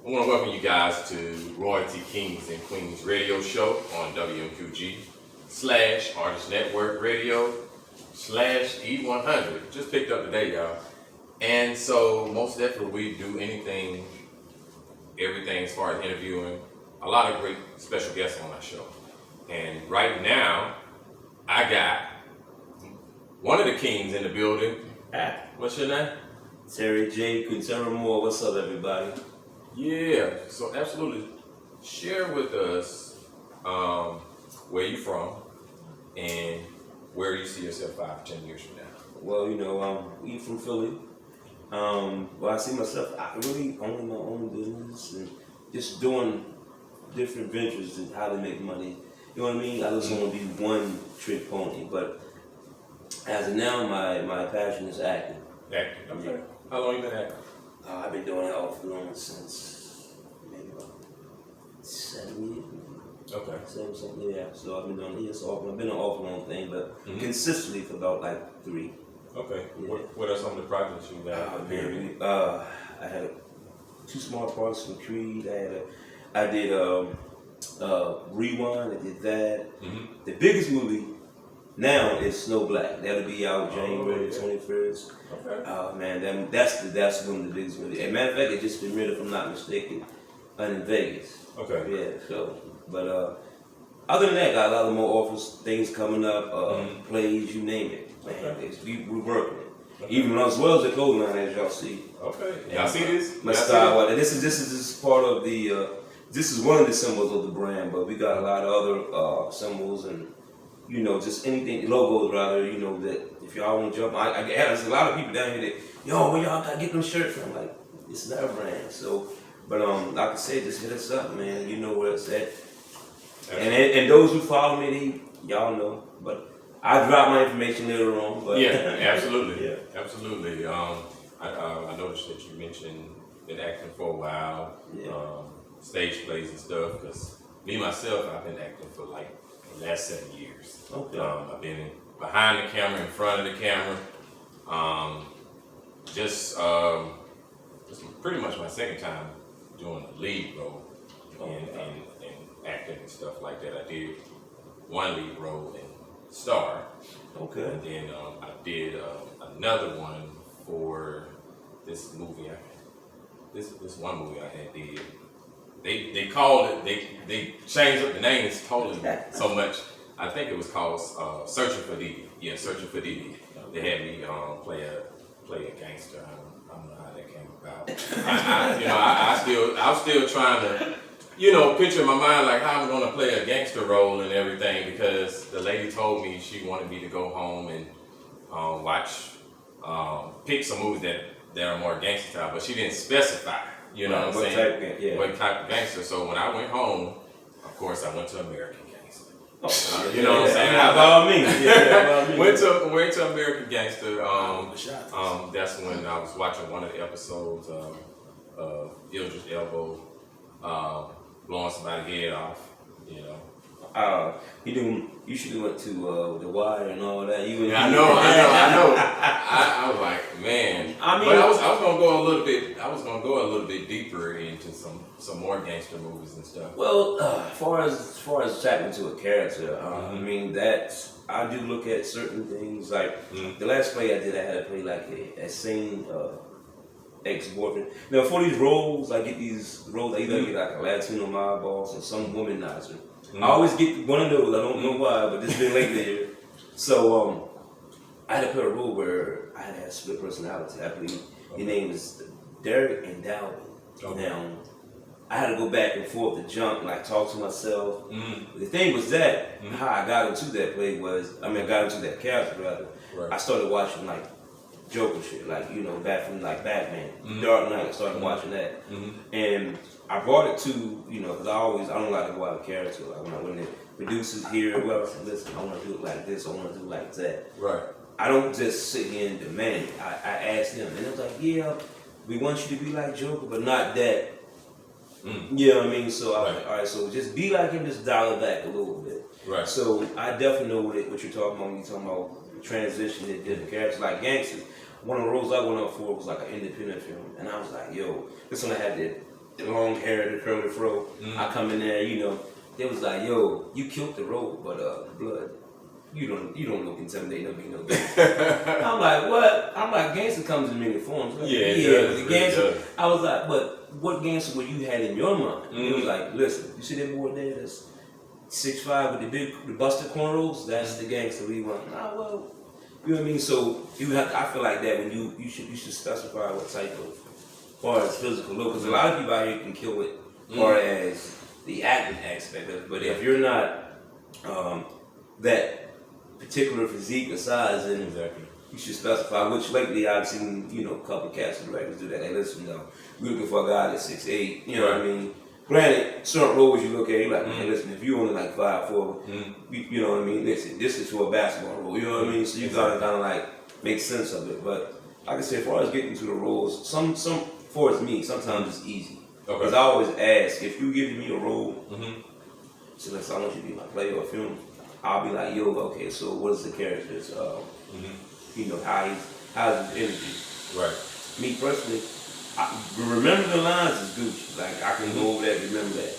I want to welcome you guys to Royalty Kings and Queens radio show on WMQG / Artist Network Radio / E100. Just picked up today, y'all. And so most definitely we do everything as far as interviewing a lot of great special guests on our show. And right now, I got one of the kings in the building. What's your name? Terry J. Quintero Moore. What's up, everybody? Yeah, so absolutely. Share with us where you from and where you see yourself 5-10 years from now. Well, we from Philly. Well, I see myself, I really owning my own business and just doing different ventures and how to make money. You know what I mean? I just want to be one trick pony. But as of now, my passion is acting. Acting? Okay. Yeah. How long you been acting? I've been doing it off and on since maybe about 7 years. Okay. 7 something, yeah. So I've been doing it. So I've been an off and on thing, but consistently for about like 3. Okay. Yeah. What are some of the projects you got? I had 2 small parts from Creed. I did Rewind. I did that. The biggest movie now is Snow Black. That'll be out January 21st. Okay. Man, that's one of the biggest movies. As a matter of fact, it just premiered, if I'm not mistaken, in Vegas. Okay. Yeah. So, but other than that, got a lot of more offers, things coming up, plays, you name it. Man, Okay. we're working it. Okay. Even as well as the clothing line, as y'all see. Okay. Y'all see this? My style. This is part of the. This is one of the symbols of the brand, but we got a lot of other symbols and just anything logos rather. That if y'all want to jump, there's a lot of people down here that where y'all gotta get them shirts from. Like it's not a brand, so. But like I said, just hit us up, man. You know where it's at. And those who follow me, y'all know. But I drop my information later on. But yeah, absolutely. Yeah, absolutely. I noticed that you mentioned been acting for a while, stage plays and stuff. Because me myself, I've been acting for like the last 7 years. Okay. I've been behind the camera, in front of the camera. Just pretty much my second time doing a lead role and acting and stuff like that. I did one lead role in Star. Okay. And then I did another one for this movie. This one movie I had did. They called it. They changed up the names totally so much. I think it was called Searching for Dee. Yeah, Searching for Dee. They had me play a gangster. I don't know how that came about. I was still trying to, picture in my mind like how I'm gonna play a gangster role and everything because the lady told me she wanted me to go home and pick some movies that are more gangster style, but she didn't specify. You know what I'm saying? What type of gangster? So when I went home, of course I went to American Gangster. You know what I'm saying? By all means. Went to American Gangster. That's when I was watching one of the episodes of Idris Elba blowing somebody's head off. You should have went to The Wire and all that. I know. I was like, man. But I was gonna go a little bit deeper into some more gangster movies and stuff. Well, as far as tapping into a character, I do look at certain things. Like the last play I did, I had to play like a sane ex-boyfriend. Now for these roles, I get these roles. I either get like a Latino mob boss or some womanizer. I always get one of those. I don't know why, but this been lately here. So I had to play a role where I had a split personality. I believe your name is Derek and Dowdy. Now I had to go back and forth to jump, like talk to myself. The thing was that how I got into that play got into that character rather. Right. I started watching like Joker shit, like back from like Batman, Dark Knight. I started watching that, and I brought it to because I don't like to go out of character. Like when the producers hear whoever said, listen, I want to do it like this, I want to do it like that. Right. I don't just sit here and demand it. I asked them, and they was like, yeah, we want you to be like Joker, but not that. You know what I mean? So I was like, all right, so just be like him, just dial it back a little bit. Right. So I definitely know what you're talking about when you're talking about transition to different characters like gangsters. One of the roles I went up for was like an independent film, and I was like, yo, this one I had to the long hair, the curly fro. I come in there, you know, they was like, yo, you killed the road, but blood. You don't know intimidate no be no gangster. I'm like, what? I'm like, gangster comes in many forms. Like, Yeah, but the gangster. Does. I was like, but what gangster would you had in your mind? It was like, listen, you see that boy there that's 6'5" with the busted cornrows? That's the gangster we want. Nah, well, you know what I mean? So you have. I feel like that when you should specify what type of, as far as physical look, because a lot of people out here can kill it, as far as the acting aspect of it. But if you're not that particular physique or size, then exactly. You should specify. Which lately I've seen, you know, a couple of casting directors do that. Hey, listen, we're looking for a guy that's 6'8". You know what I mean? Granted, certain roles you look at, you're like, hey, listen, if you only like 5'4", you know what I mean? Listen, this is for a basketball role. You know what I mean? So you gotta kind of like make sense of it. But like I said, as far as getting to the roles, some for me, sometimes it's easy. Because I always ask, if you give me a role, so let's say I want you to be my play or film, I'll be like, yo, okay, so what is the character's, you know, how's his energy? Right. Me personally, remember the lines is Gucci. Like, I can go over that, remember that.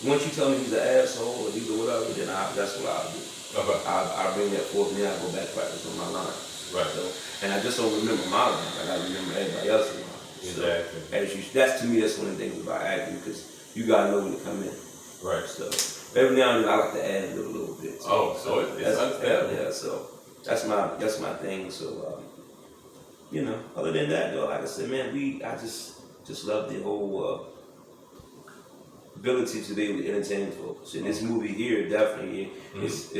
Once you tell me he's an asshole or he's a whatever, then that's what I'll do. Okay. I'll bring that forth, and then I'll go back practice on my line. Right. So, and I just don't remember my line. I gotta remember everybody else's line. Exactly. So, that's to me, that's one of the things about acting, because you gotta know when to come in. Right. So every now and then I like to add a little bit. So it's understandable. Yeah. So that's my thing. So you know, other than that though, like I said, man, I just love the whole ability to be able to entertain folks. And this movie here definitely is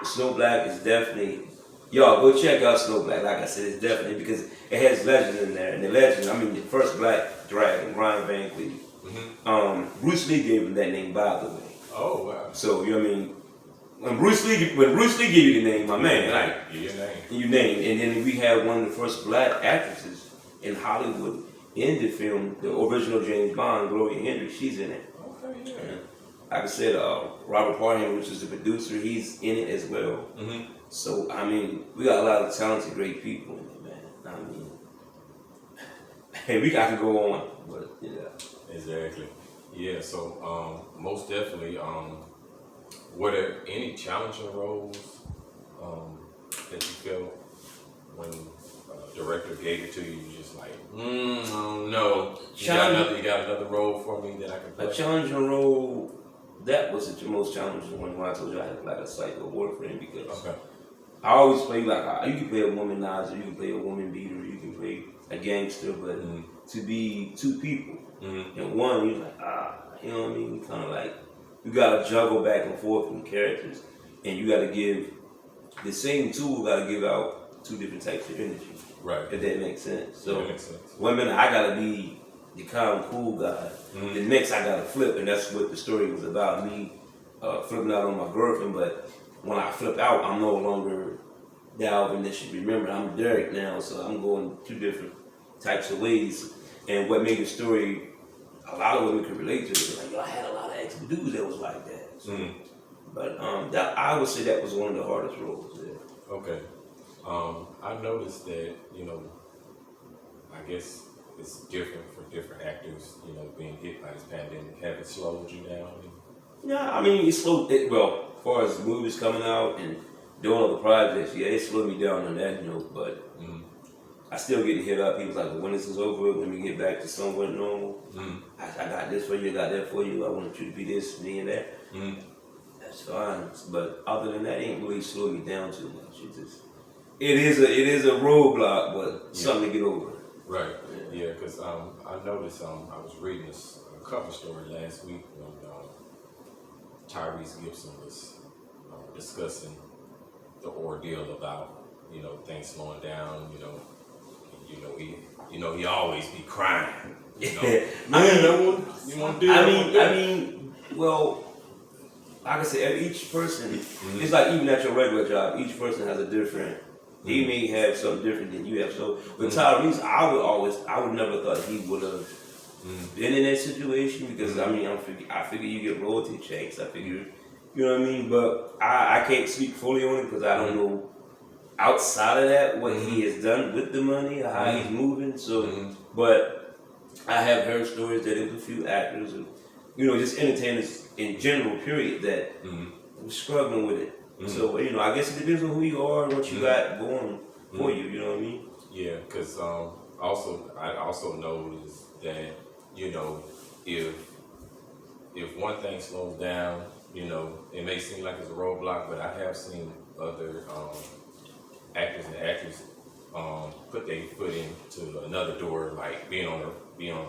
Snow Black is definitely. Y'all go check out Snow Black. Like I said, it's definitely because it has legend in there, and the legend. I mean, the first Black Dragon, Ryan Van Cleef. Bruce Lee gave him that name, by the way. Oh wow! So you know what I mean. When Bruce Lee gave you the name, my man, like your name, and then we had one of the first black actresses in Hollywood in the film, the original James Bond, Gloria Hendricks. She's in it. Okay, yeah. And like I said, Robert Parham, which is the producer, he's in it as well. So I mean, we got a lot of talented, great people in it, man. I mean, hey, we got to go on, but yeah. Exactly. Yeah, so most definitely, were there any challenging roles that you felt when director gave it to you? You just like, no, you got another role for me that I can play? A challenging role, that was the most challenging one when I told you I had like a psycho boyfriend, because I always play like, you can play a womanizer, you can play a woman beater, you can play a gangster, but to be two people, and one, you're like, you know what I mean? Kind of like, you gotta juggle back and forth from characters, and you gotta give, the same tool gotta give out two different types of energy. Right. If that makes sense. So, that makes sense. One minute I gotta be the calm, cool guy. The next I gotta flip, and that's what the story was about, me flipping out on my girlfriend, but when I flip out, I'm no longer Dalvin that should remember. I'm Derek now, so I'm going two different types of ways. And what made the story, a lot of women could relate to it. Like, yo, I had a lot of ex-dudes that was like that. So, but that, I would say that was one of the hardest roles. Yeah. Okay. I noticed that, you know, I guess it's different for different actors, you know, being hit by this pandemic. Have it slowed you down? Yeah, I mean, it slowed it, well, as far as movies coming out and doing other projects, yeah, it slowed me down on that note, but I still get hit up. People's like, well, when this is over, when we get back to somewhat normal, I got this for you, I got that for you, I want you to be this, me, and that. That's fine. But other than that, it ain't really slowed me down too much. It is a roadblock, but something to get over. Right. Yeah, because I noticed I was reading this cover story last week when Tyrese Gibson was discussing the ordeal about, you know, things slowing down, he always be crying. You know? I mean, well, like I said, each person, it's like even at your regular job, each person has a different, he may have something different than you have. So with Tyrese, I would never thought he would have been in that situation, because I figure you get royalty checks. I figure, you know what I mean? But I can't speak fully on it because I don't know outside of that what he has done with the money or how he's moving. So, but I have heard stories that there was a few actors and just entertainers in general, period, that was struggling with it. So I guess it depends on who you are and what you got going for you. You know what I mean? Yeah, because I also noticed that if one thing slows down, it may seem like it's a roadblock, but I have seen other actors and actresses put their foot into another door, like being on a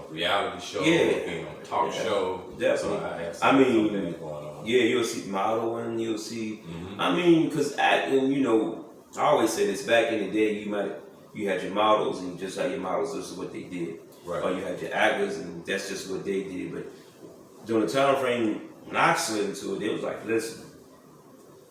reality show, or being on a talk show. Definitely. So I have I seen mean, some of that going on. yeah, you'll see modeling, you'll see. I mean, because acting, I always say this. Back in the day, you had your models, and just like your models, this is what they did. Right. Or you had your actors, and that's just what they did. But during the time frame when I slid into it, it was like, listen,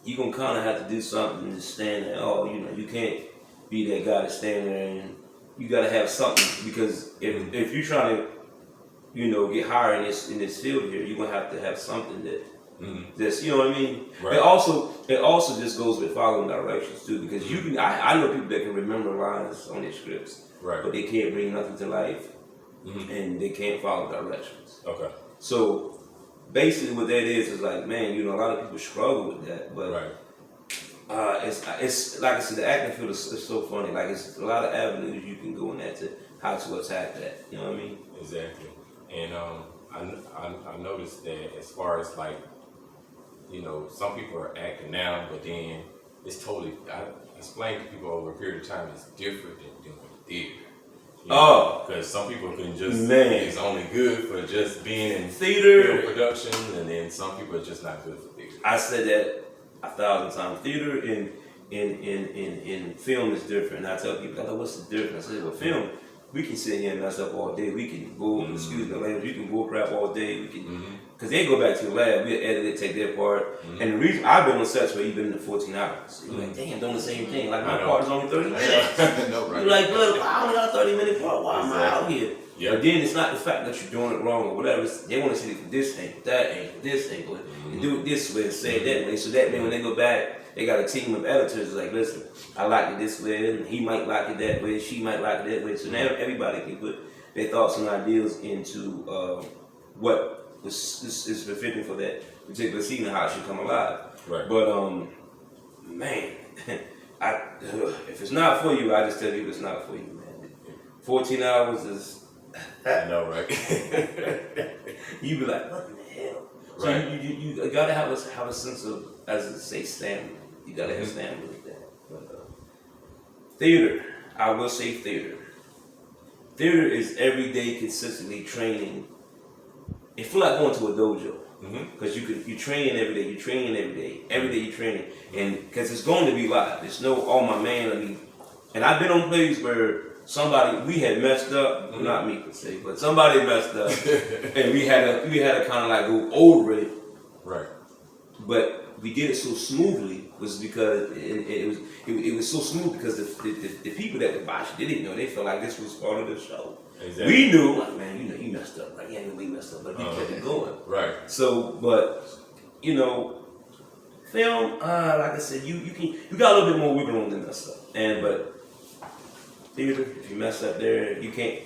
you're gonna kind of have to do something to stand there. Oh, you can't be that guy to stand there, and you gotta have something, because if you're trying to get higher in this field here, you're gonna have to have something that's what I mean. Right. It also just goes with following directions too, because I know people that can remember lines on their scripts, Right. but they can't bring nothing to life, and they can't follow directions. Okay. So basically, what that is like, man, a lot of people struggle with that, but Right. it's like I said, the acting field is so funny. Like, it's a lot of avenues you can go in that to how to attack that. You know what I mean? Exactly. And I noticed that as far as like, some people are acting now, but then it's totally. I explained to people over a period of time, it's different than doing theater. Because some people can just it's only good for just being in theater film production, and then some people are just not good for theater. I said that 1,000 times. Theater in film is different. And I tell people, what's the difference? I said, well, film, we can sit here and mess up all day. We can go, excuse the language, we can bull crap all day. We can, because they go back to the lab, we'll edit it, take their part. And the reason I've been on sets where you've been in 14 hours. You're like, damn, doing the same thing. Like, my part is only 30 minutes. No, right. You're like, look, I only got a 30-minute part. Why am I out here? Yep. But then it's not the fact that you're doing it wrong or whatever. They want to see it from this angle, that angle, this angle, and do it this way and say it that way. So that way, when they go back, they got a team of editors like, listen, I like it this way, and he might like it that way, she might like it that way. So now everybody can put their thoughts and ideas into what is befitting for that particular scene and how it should come alive. Right. But man, if it's not for you, I just tell you it's not for you, man. 14 hours is. I know, right? You be like, what in the hell? So Right. you gotta have a sense of, as they say, stamina. You gotta have stamina with that. But theater, I will say theater. Theater is every day consistently training. It feel like going to a dojo. Because you train every day, every day you're training, and because it's going to be live. There's no, oh my man, and I've been on plays where we had messed up, not me per se, but somebody messed up, and we had to kind of like go over it, Right. but we did it so smoothly was because it was so smooth because the people that were watching, they didn't know, they felt like this was part of the show. Exactly. We knew, like, man, you messed up, right? Yeah, we messed up, but you kept it going. Right. So, but film, like I said, you got a little bit more wiggle room than that stuff. But theater, if you mess up there, you can't.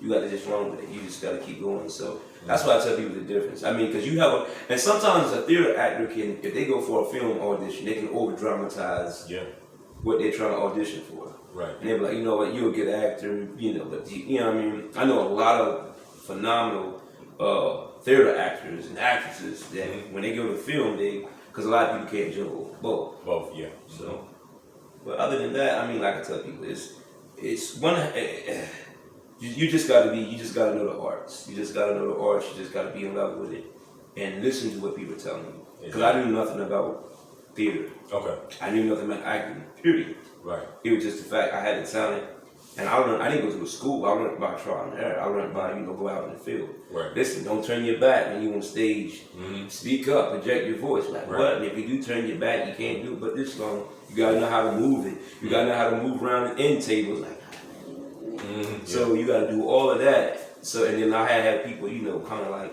You got to just run with it. You just got to keep going. So that's why I tell people the difference. I mean, because and sometimes a theater actor can, if they go for a film audition, they can over dramatize what they're trying to audition for. Right. And they'll be like, you know what, you're a good actor, but you know what I mean? I know a lot of phenomenal theater actors and actresses that when they go to film, because a lot of people can't juggle both. Both, yeah. So, but other than that, I mean, like I tell people, it's one. You just gotta know the arts. You just gotta know the arts. You just gotta be in love with it and listen to what people are telling you. Because I knew nothing about theater. Okay. I knew nothing about acting. Period. Right. It was just the fact I had the talent, and I didn't go to a school. I learned by trial and error. I learned by go out in the field. Right. Listen, don't turn your back when you on stage. Speak up, project your voice. Like what? And if you do turn your back, you can't do it. But this long, you gotta know how to move it. You gotta know how to move around the end tables. Like, so you gotta do all of that. So and then I had people, kind of like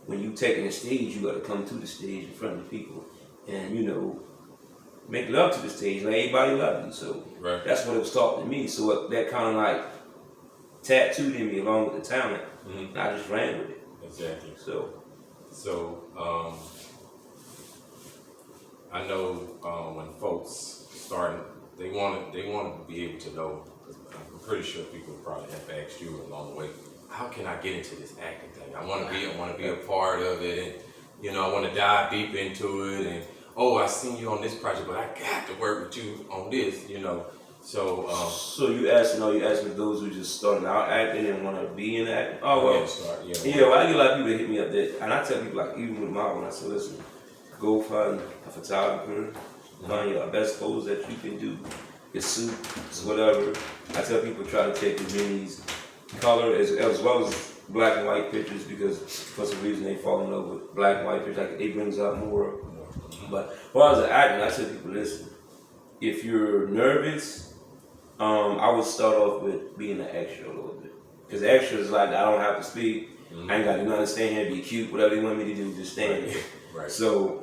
when you taking the stage, you gotta come to the stage in front of the people, and make love to the stage, let everybody love you. So that's what it was taught to me. So that kind of like tattooed in me along with the talent, Mhm. and I just ran with it. Exactly. So So I know when folks start, they want to be able to know. 'Cause I'm pretty sure people probably have asked you along the way, how can I get into this acting thing? I want to be a part of it, and I want to dive deep into it. And oh, I seen you on this project, but I got to work with you on this. So So you asking those who just starting out acting and want to be in acting? Oh well, yeah. yeah. Well, I get a lot of people that hit me up that, and I tell people like even with my when I say listen, go find a photographer, find your best pose that you can do, your suit, whatever. I tell people try to take as many color as well as black and white pictures because for some reason they fall in love with black and white pictures. Like it brings out more. But as far as the acting, I tell people listen, if you're nervous. I would start off with being an extra a little bit. Because extra is like, I don't have to speak. I ain't got to do nothing, stand here, be cute, whatever they want me to do, just stand here. Right. So,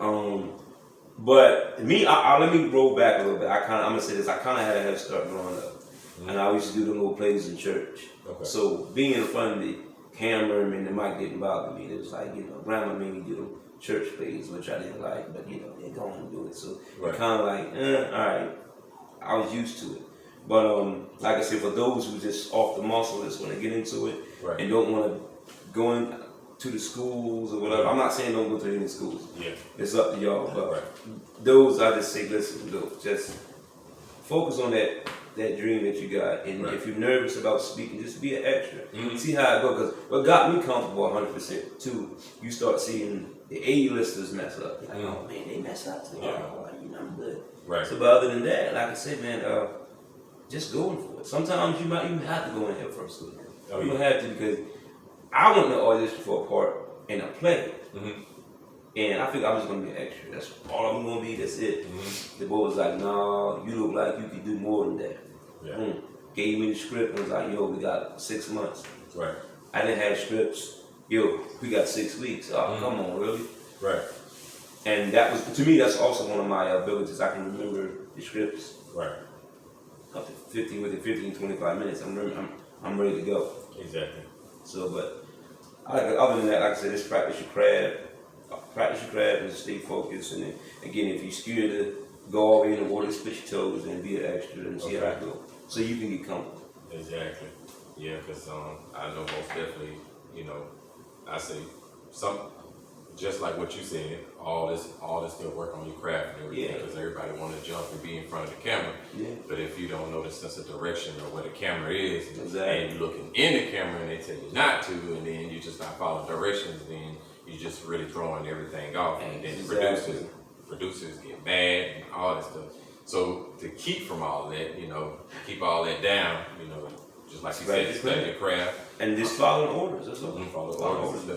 but me, let me roll back a little bit. I'm going to say this, I kind of had a head start growing up. And I used to do the little plays in church. Okay. So being in front of the camera and the mic didn't bother me. It was like, grandma made me do them church plays, which I didn't like, but they're going to do it. So kind of like, all right, I was used to it. But like I said, for those who just off the muscle just want to get into it and don't want to go into the schools or whatever. I'm not saying don't go to any schools. Yeah. It's up to y'all. But those I just say, listen, just focus on that dream that you got. And if you're nervous about speaking, just be an extra. See how it goes. Because what got me comfortable 100% too, you start seeing the A-listers mess up. Like, oh man, they mess up too. Yeah. Oh, I'm good. Right. So, but other than that, like I said, man, just going for it. Sometimes you might even have to go in here first. You don't have to because I went to audition for a part in a play. And I think I'm just going to be an extra. That's all I'm going to be. That's it. The boy was like, no, you look like you could do more than that. Yeah. Gave me the script and was like, yo, we got 6 months. Right. I didn't have scripts. Yo, we got 6 weeks. Oh, come on, really? Right. And that was, to me, that's also one of my abilities. I can remember the scripts. Right. Up to 15, 25 minutes. I'm ready to go. Exactly. So, but other than that, like I said, just practice your craft. Practice your craft and stay focused. And then, again, if you're scared to go all the way in the water, spit your toes and be an extra and see how it goes. So you can get comfortable. Exactly. Yeah, because I know most definitely, I say just like what you said, all this still work on your craft and everything, because everybody want to jump and be in front of the camera. Yeah. But if you don't know the sense of direction or where the camera is, and you're looking in the camera and they tell you not to, and then you just not following directions, then you're just really throwing everything off, and then producers get mad and all that stuff. So to keep from all that, keep all that down, just like you said, study your craft. And just following orders, that's all. Follow orders.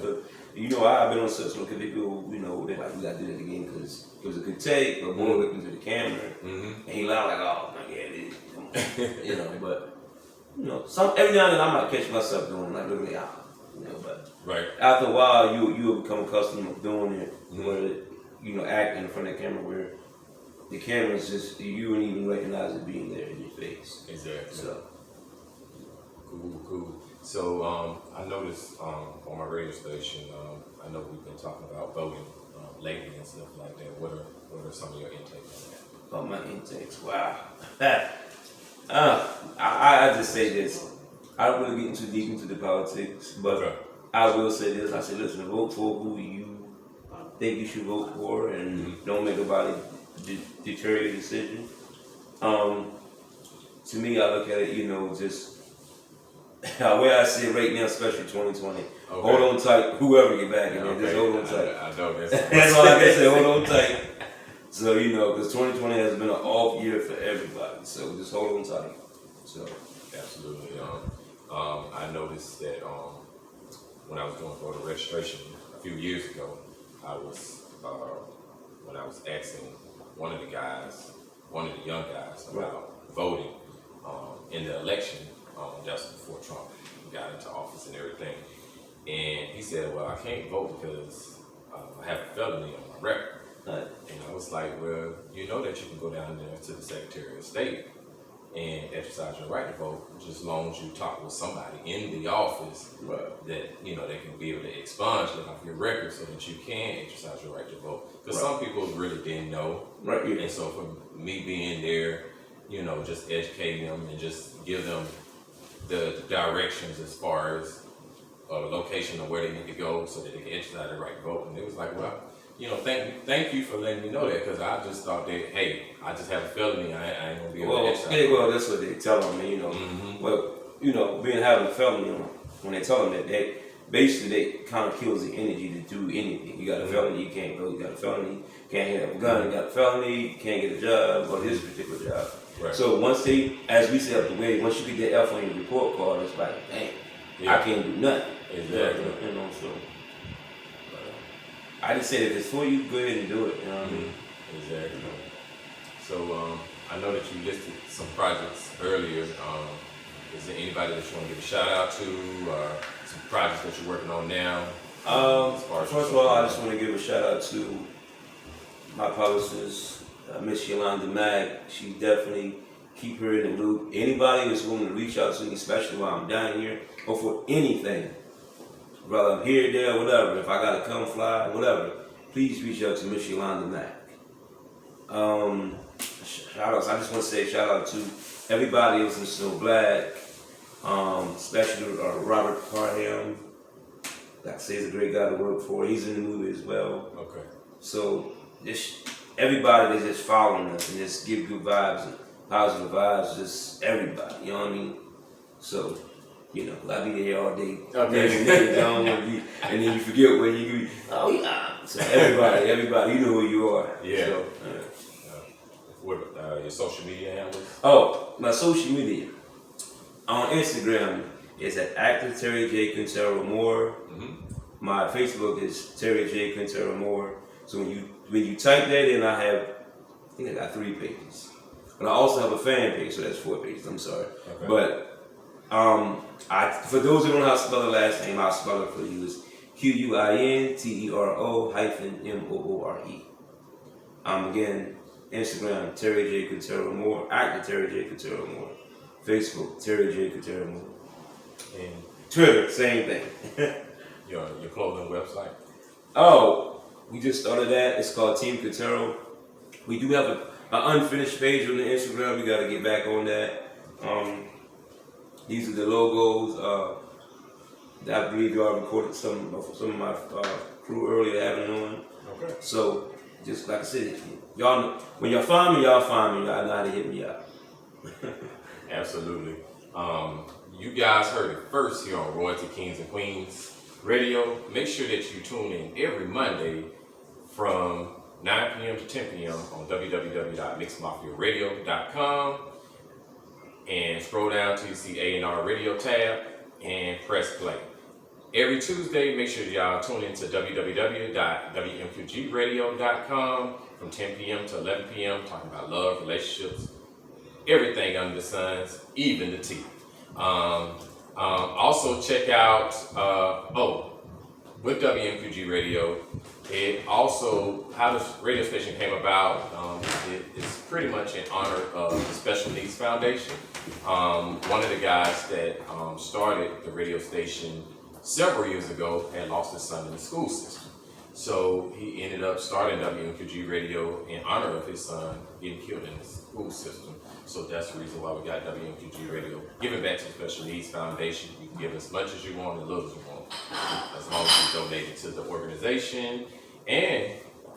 I've been on sets looking at people, they're like, we gotta do that again because it was a good take, but boy looked into the camera, and he loud like, oh my God, but every now and then I might catch myself doing like looking at but after a while you'll become accustomed to doing it where acting in front of the camera where the camera's just you wouldn't even recognize it being there in your face. Exactly. So cool. So I noticed on my radio station, I know we've been talking about voting lately and stuff like that. What are some of your intakes on that? Oh, my intakes, wow. I just say this. I don't really get too deep into the politics, but I will say this. I say, listen, vote for who you think you should vote for, and don't make nobody deter your decision. To me, I look at it, just where I see it right now, especially 2020. Hold on tight, whoever get back in there, just hold on tight. I know that's all I can say, hold on tight. So, because 2020 has been an off year for everybody, so just hold on tight. So, absolutely. I noticed that when I was doing voter registration a few years ago, when I was asking one of the young guys about voting in the election, just before Trump got into office and everything, and he said, well, I can't vote because I have a felony on my record. And I was like, well, you know that you can go down there to the Secretary of State and exercise your right to vote, just as long as you talk with somebody in the office Right. that they can be able to expunge it off your record so that you can exercise your right to vote. Because Right. some people really didn't know, Right. Yeah. and so for me being there, just educating them and just give them the directions as far as the location of where they need to go so that they can exercise their right to vote. And it was like, well, thank you for letting me know that, because I just thought that, hey, I just have a felony, I ain't gonna be able to exercise. Yeah, well, that's what they tell them, being having a felony, when they tell them that, they basically they kind of kills the energy to do anything. You got a felony, you can't go. You got a felony, you can't have a gun. You got a felony, you can't get a job or this particular job. Right. So once they, as we said up the way, once you get that F on your report card, it's like, damn, I can't do nothing. Exactly. So I just said if it's for you, go ahead and do it. You know what I mean? Exactly. So I know that you listed some projects earlier. Is there anybody that you want to give a shout out to, or some projects that you're working on now? First of all, I just want to give a shout out to my publicist, Miss Yolanda Mack. She definitely keep her in the loop. Anybody that's willing to reach out to me, especially while I'm down here, or for anything, whether I'm here, there, whatever, if I gotta come fly, whatever, please reach out to Miss Yolanda Mack. Shout outs, I just want to say shout out to everybody else in Snow Black, especially Robert Parham. Like I say, he's a great guy to work for. He's in the movie as well. Okay. So just everybody that's just following us and just give good vibes and positive vibes, just everybody, you know what I mean? So, I'll be here all day. Okay. And then you forget where you go. Oh yeah. So everybody, you know who you are. Yeah. So, What your social media handles? Oh, my social media. On Instagram is at actor Terry J. Quintero Moore. My Facebook is Terry J. Quintero Moore. So when you type that in, I think I got 3 pages. But I also have a fan page, so that's 4 pages. I'm sorry. Okay. But for those who don't know how to spell the last name, I'll spell it for you. It's QUINTERO-MOORE. Again, Instagram, Terry J. Quintero Moore, actor Terry J. Quintero Moore. Facebook, Terry J. Quintero Moore. And Twitter, same thing. your clothing website? Oh, we just started that. It's called Team Quintero. We do have an unfinished page on the Instagram. We got to get back on that. These are the logos. I believe y'all recorded some of my crew earlier having on. Okay. So, just like I said, y'all know, when y'all find me, y'all know how to hit me up. Absolutely. You guys heard it first here on Royalty Kings and Queens Radio. Make sure that you tune in every Monday from 9 p.m. to 10 p.m. on www.mixmafiaradio.com, and scroll down till you see A&R Radio tab and press play. Every Tuesday, make sure y'all tune in to www.wmqgradio.com from 10 p.m. to 11 p.m. talking about love, relationships, everything under the suns, even the tea. Also check out, with WMQG Radio, it also, how this radio station came about, it's pretty much in honor of the Special Needs Foundation. One of the guys that started the radio station several years ago had lost his son in the school system. So he ended up starting WMQG Radio in honor of his son getting killed in the school system. So that's the reason why we got WMQG Radio. Giving back to the Special Needs Foundation. You can give as much as you want and little as you want, as long as you donate it to the organization. And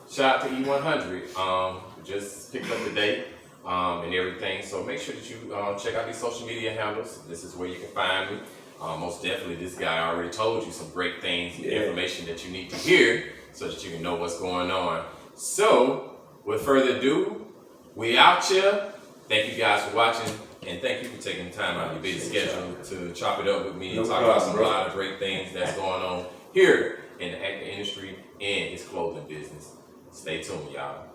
shout out to E100. Just picked up the date and everything. So make sure that you check out these social media handles. This is where you can find me. Most definitely, this guy already told you some great things, information that you need to hear so that you can know what's going on. So, with further ado, we out here. Thank you guys for watching, and thank you for taking time out of your busy schedule to chop it up with me and talk about a lot of great things that's going on here in the acting industry and his clothing business. Stay tuned, y'all.